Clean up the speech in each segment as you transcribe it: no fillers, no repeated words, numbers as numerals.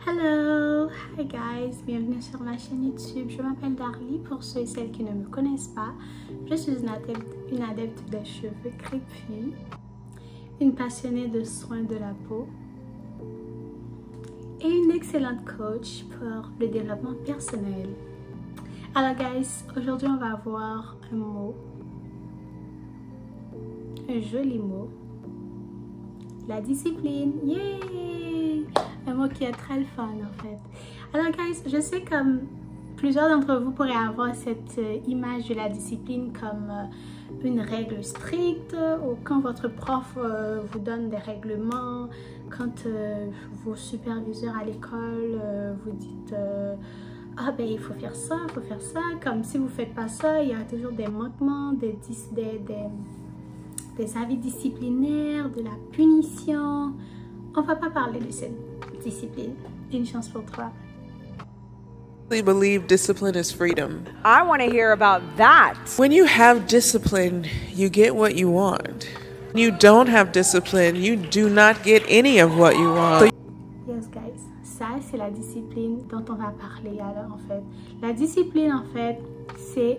Hello, hi guys, bienvenue sur ma chaîne YouTube. Je m'appelle Darly pour ceux et celles qui ne me connaissent pas. Je suis une adepte des cheveux crépus, une passionnée de soins de la peau et une excellente coach pour le développement personnel. Alors guys, aujourd'hui on va voir un mot, un joli mot, la discipline. Yay! Un mot qui est très fun en fait. Alors guys, je sais comme plusieurs d'entre vous pourraient avoir cette image de la discipline comme une règle stricte, ou quand votre prof vous donne des règlements, quand vos superviseurs à l'école vous dites ah ben il faut faire ça, comme si vous ne faites pas ça, il y a toujours des manquements, des avis disciplinaires, de la punition. On va pas parler de cette discipline. Une chance pour toi. I believe discipline is freedom. I want to hear about that. When you have discipline, you get what you want. When you don't have discipline, you do not get any of what you want. Yes guys, ça c'est la discipline dont on va parler alors en fait. La discipline en fait, c'est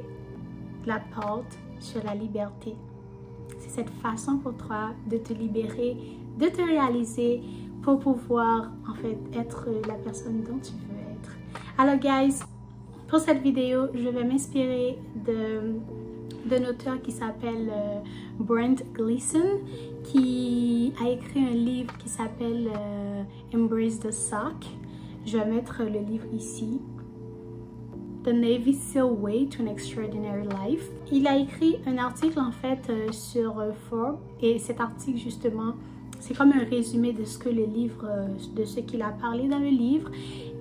la porte sur la liberté. C'est cette façon pour toi de te libérer, de te réaliser pour pouvoir en fait être la personne dont tu veux être. Alors guys, pour cette vidéo, je vais m'inspirer d'un auteur qui s'appelle Brent Gleeson, qui a écrit un livre qui s'appelle Embrace the Suck. Je vais mettre le livre ici. The Navy SEAL Way to an Extraordinary Life. Il a écrit un article en fait sur Forbes, et cet article justement c'est comme un résumé de ce que le livre, de ce qu'il a parlé dans le livre,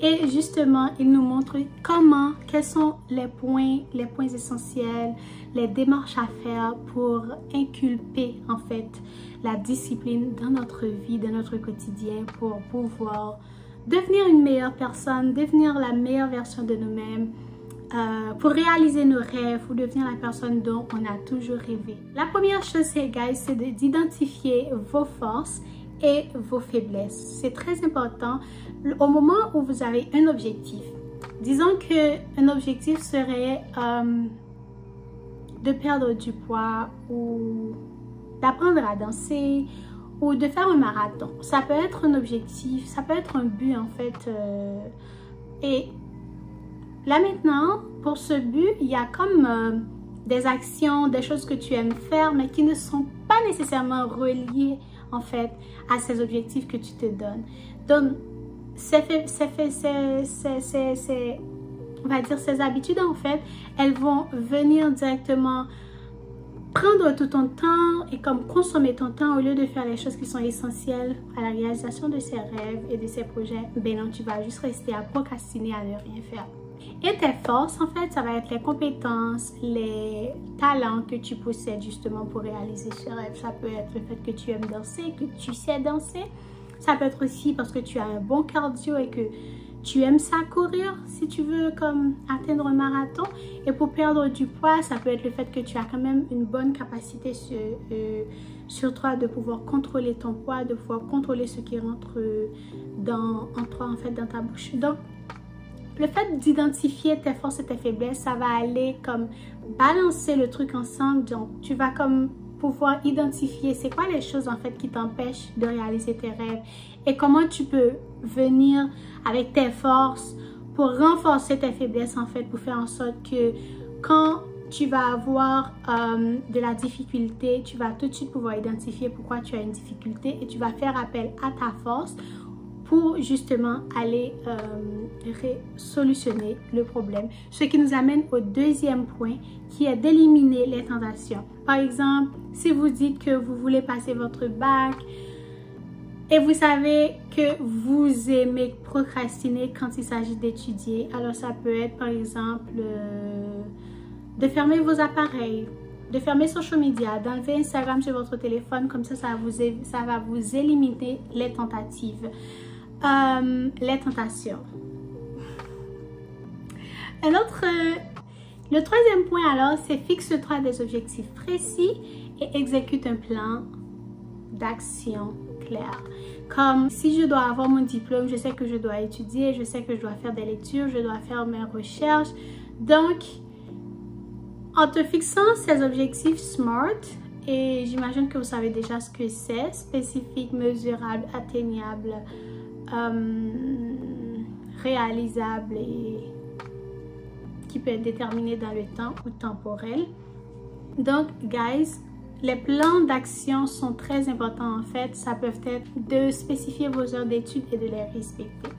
et justement il nous montre comment, quels sont les points essentiels, les démarches à faire pour inculper en fait la discipline dans notre vie, dans notre quotidien, pour pouvoir devenir une meilleure personne, devenir la meilleure version de nous-mêmes, pour réaliser nos rêves ou devenir la personne dont on a toujours rêvé. La première chose, guys, c'est d'identifier vos forces et vos faiblesses. C'est très important au moment où vous avez un objectif. Disons qu'un objectif serait de perdre du poids ou d'apprendre à danser ou de faire un marathon. Ça peut être un objectif, ça peut être un but en fait. Et là maintenant, pour ce but, il y a comme des actions, des choses que tu aimes faire, mais qui ne sont pas nécessairement reliées en fait à ces objectifs que tu te donnes. Donc, on va dire ces habitudes en fait, elles vont venir directement prendre tout ton temps et comme consommer ton temps au lieu de faire les choses qui sont essentielles à la réalisation de ses rêves et de ses projets. Ben non, tu vas juste rester à procrastiner, à ne rien faire. Et tes forces, en fait, ça va être les compétences, les talents que tu possèdes justement pour réaliser ce rêve. Ça peut être le fait que tu aimes danser, que tu sais danser. Ça peut être aussi parce que tu as un bon cardio et que tu aimes ça courir si tu veux comme atteindre un marathon. Et pour perdre du poids, ça peut être le fait que tu as quand même une bonne capacité sur toi de pouvoir contrôler ton poids, de pouvoir contrôler ce qui rentre en toi en fait dans ta bouche. Donc, le fait d'identifier tes forces et tes faiblesses, ça va aller comme balancer le truc ensemble. Donc, tu vas comme pouvoir identifier c'est quoi les choses en fait qui t'empêchent de réaliser tes rêves et comment tu peux venir avec tes forces pour renforcer tes faiblesses en fait, pour faire en sorte que quand tu vas avoir de la difficulté, tu vas tout de suite pouvoir identifier pourquoi tu as une difficulté et tu vas faire appel à ta force pour justement aller solutionner le problème. Ce qui nous amène au deuxième point qui est d'éliminer les tentations. Par exemple, si vous dites que vous voulez passer votre bac et vous savez que vous aimez procrastiner quand il s'agit d'étudier, alors ça peut être par exemple de fermer vos appareils, de fermer social media, d'enlever Instagram sur votre téléphone, comme ça va vous éliminer les tentatives. Les tentations. Le troisième point alors, c'est fixe-toi des objectifs précis et exécute un plan d'action clair. Comme si je dois avoir mon diplôme, je sais que je dois étudier, je sais que je dois faire des lectures, je dois faire mes recherches. Donc, en te fixant ces objectifs SMART, et j'imagine que vous savez déjà ce que c'est, spécifique, mesurable, atteignable, réalisable et qui peut être déterminé dans le temps ou temporel. Donc, guys, les plans d'action sont très importants en fait. Ça peut être de spécifier vos heures d'études et de les respecter.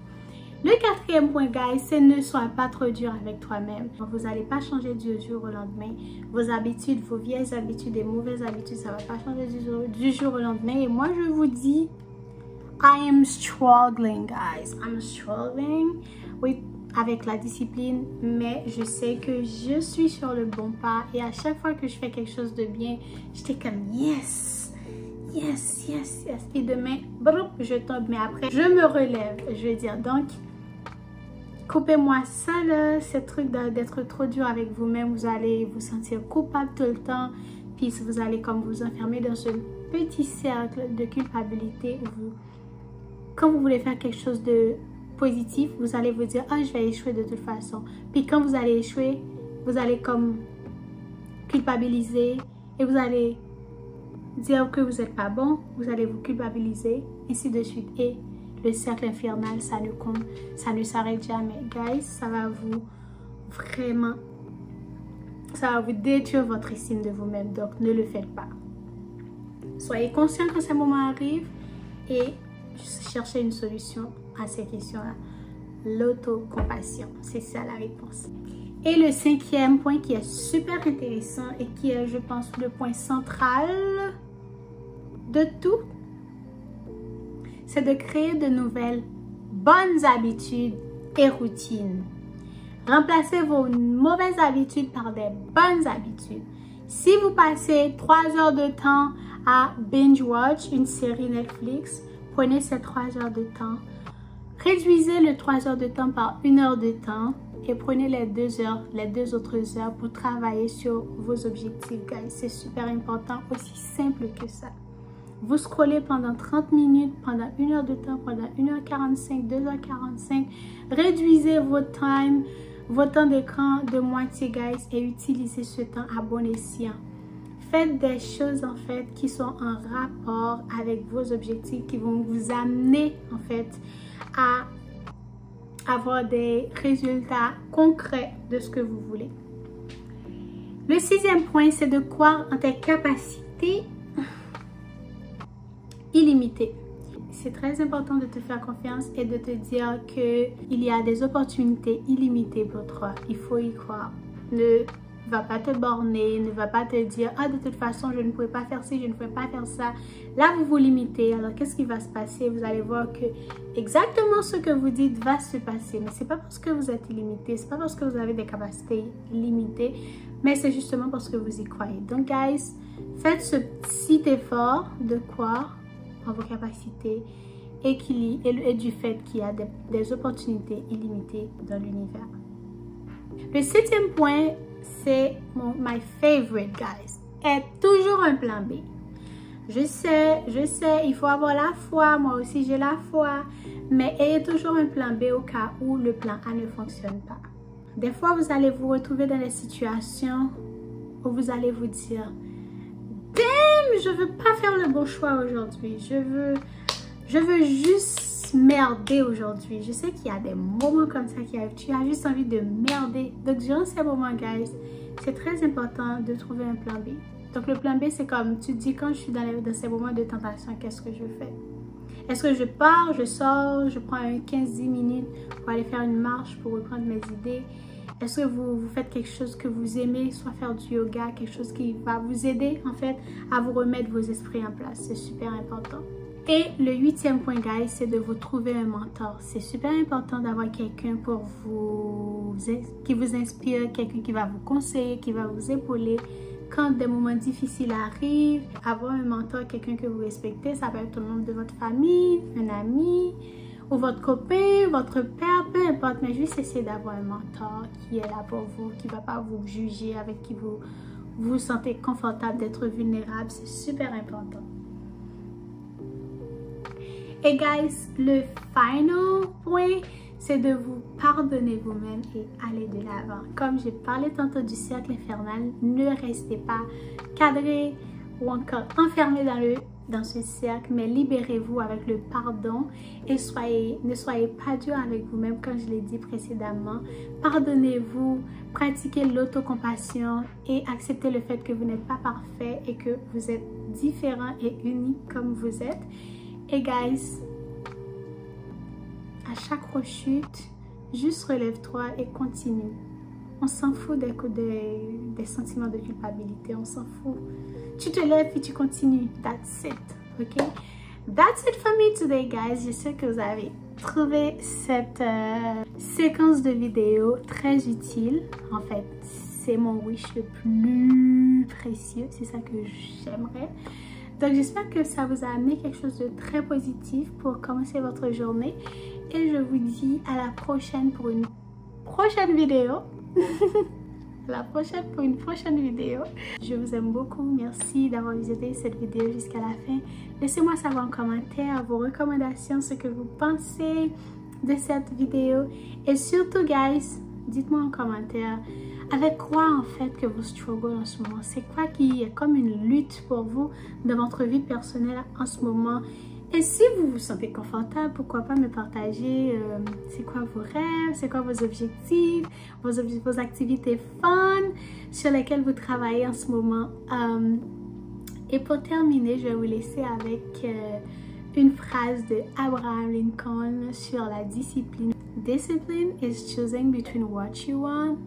Le quatrième point, guys, c'est ne sois pas trop dur avec toi-même. Vous n'allez pas changer du jour au lendemain. Vos habitudes, vos vieilles habitudes et mauvaises habitudes, ça ne va pas changer du jour au lendemain. Et moi, je vous dis, I am struggling, guys. I'm struggling avec la discipline, mais je sais que je suis sur le bon pas. Et à chaque fois que je fais quelque chose de bien, j'étais comme yes, yes, yes, yes. Et demain, broup, je tombe, mais après, je me relève, je veux dire. Donc, coupez-moi ça, là, ce truc d'être trop dur avec vous-même. Vous allez vous sentir coupable tout le temps. Puis vous allez comme vous enfermer dans ce petit cercle de culpabilité. Quand vous voulez faire quelque chose de positif, vous allez vous dire, ah, je vais échouer de toute façon. Puis quand vous allez échouer, vous allez comme culpabiliser et vous allez dire que vous n'êtes pas bon, vous allez vous culpabiliser, ainsi de suite. Et le cercle infernal, ça ne s'arrête jamais. Guys, ça va vous détruire votre estime de vous-même. Donc, ne le faites pas. Soyez conscient quand ces moments arrivent et cherchez une solution à ces questions-là. L'autocompassion, c'est ça la réponse. Et le cinquième point qui est super intéressant et qui est, je pense, le point central de tout, c'est de créer de nouvelles bonnes habitudes et routines. Remplacez vos mauvaises habitudes par des bonnes habitudes. Si vous passez 3 heures de temps à binge-watch une série Netflix, prenez ces 3 heures de temps, réduisez le 3 heures de temps par 1 heure de temps et prenez les 2 autres heures pour travailler sur vos objectifs, guys. C'est super important, aussi simple que ça. Vous scrollez pendant 30 minutes, pendant 1 heure de temps, pendant 1h45, 2h45. Réduisez votre temps d'écran de moitié, guys, et utilisez ce temps à bon escient. Faites des choses en fait qui sont en rapport avec vos objectifs, qui vont vous amener en fait à avoir des résultats concrets de ce que vous voulez. Le sixième point, c'est de croire en tes capacités illimitées. C'est très important de te faire confiance et de te dire qu'il y a des opportunités illimitées pour toi. Il faut y croire. Ne va pas te borner, ne va pas te dire « Ah, de toute façon, je ne pourrais pas faire ci, je ne pourrais pas faire ça. » Là, vous vous limitez. Alors, qu'est-ce qui va se passer? Vous allez voir que exactement ce que vous dites va se passer. Mais ce n'est pas parce que vous êtes illimité, ce n'est pas parce que vous avez des capacités limitées, mais c'est justement parce que vous y croyez. Donc, guys, faites ce petit effort de croire en vos capacités et du fait qu'il y a des opportunités illimitées dans l'univers. Le septième point, c'est my favorite, guys, est toujours un plan B. Je sais, il faut avoir la foi, moi aussi j'ai la foi, mais ayez toujours un plan B au cas où le plan A ne fonctionne pas. Des fois, vous allez vous retrouver dans des situations où vous allez vous dire « Damn, je veux pas faire le bon choix aujourd'hui, je veux juste merder aujourd'hui. » Je sais qu'il y a des moments comme ça qui arrivent, tu as juste envie de merder. Donc, durant ces moments, guys, c'est très important de trouver un plan B. Donc, le plan B, c'est comme, tu te dis, quand je suis dans ces moments de tentation, qu'est-ce que je fais? Est-ce que je pars, je sors, je prends 15-10 minutes pour aller faire une marche, pour reprendre mes idées? Est-ce que vous faites quelque chose que vous aimez, soit faire du yoga, quelque chose qui va vous aider, en fait, à vous remettre vos esprits en place? C'est super important. Et le huitième point, guys, c'est de vous trouver un mentor. C'est super important d'avoir quelqu'un pour qui vous inspire, quelqu'un qui va vous conseiller, qui va vous épauler. Quand des moments difficiles arrivent, avoir un mentor, quelqu'un que vous respectez, ça peut être un membre de votre famille, un ami, ou votre copain, votre père, peu importe, mais juste essayer d'avoir un mentor qui est là pour vous, qui ne va pas vous juger, avec qui vous vous sentez confortable d'être vulnérable. C'est super important. Et guys, le final point, c'est de vous pardonner vous-même et aller de l'avant. Comme j'ai parlé tantôt du cercle infernal, ne restez pas cadré ou encore enfermé dans ce cercle, mais libérez-vous avec le pardon et ne soyez pas dur avec vous-même, comme je l'ai dit précédemment. Pardonnez-vous, pratiquez l'autocompassion et acceptez le fait que vous n'êtes pas parfait et que vous êtes différent et unique comme vous êtes. Et guys, à chaque rechute, juste relève-toi et continue. On s'en fout des sentiments de culpabilité, on s'en fout. Tu te lèves et tu continues. That's it, ok? That's it for me today, guys. J'espère que vous avez trouvé cette séquence de vidéo très utile. En fait, c'est mon wish le plus précieux. C'est ça que j'aimerais. Donc, j'espère que ça vous a amené quelque chose de très positif pour commencer votre journée. Et je vous dis à la prochaine pour une prochaine vidéo. Pour une prochaine vidéo. Je vous aime beaucoup. Merci d'avoir visité cette vidéo jusqu'à la fin. Laissez-moi savoir en commentaire vos recommandations, ce que vous pensez de cette vidéo. Et surtout, guys, dites-moi en commentaire avec quoi en fait que vous struggle en ce moment. C'est quoi qui est comme une lutte pour vous dans votre vie personnelle en ce moment. Et si vous vous sentez confortable, pourquoi pas me partager c'est quoi vos rêves, c'est quoi vos objectifs, vos activités fun sur lesquelles vous travaillez en ce moment. Et pour terminer, je vais vous laisser avec une phrase de Abraham Lincoln sur la discipline. Discipline is choosing between what you want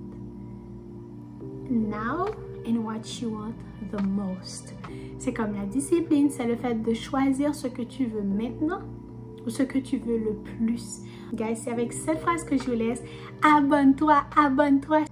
now and what you want the most. C'est comme la discipline, c'est le fait de choisir ce que tu veux maintenant ou ce que tu veux le plus. Guys, c'est avec cette phrase que je vous laisse. Abonne-toi, abonne-toi.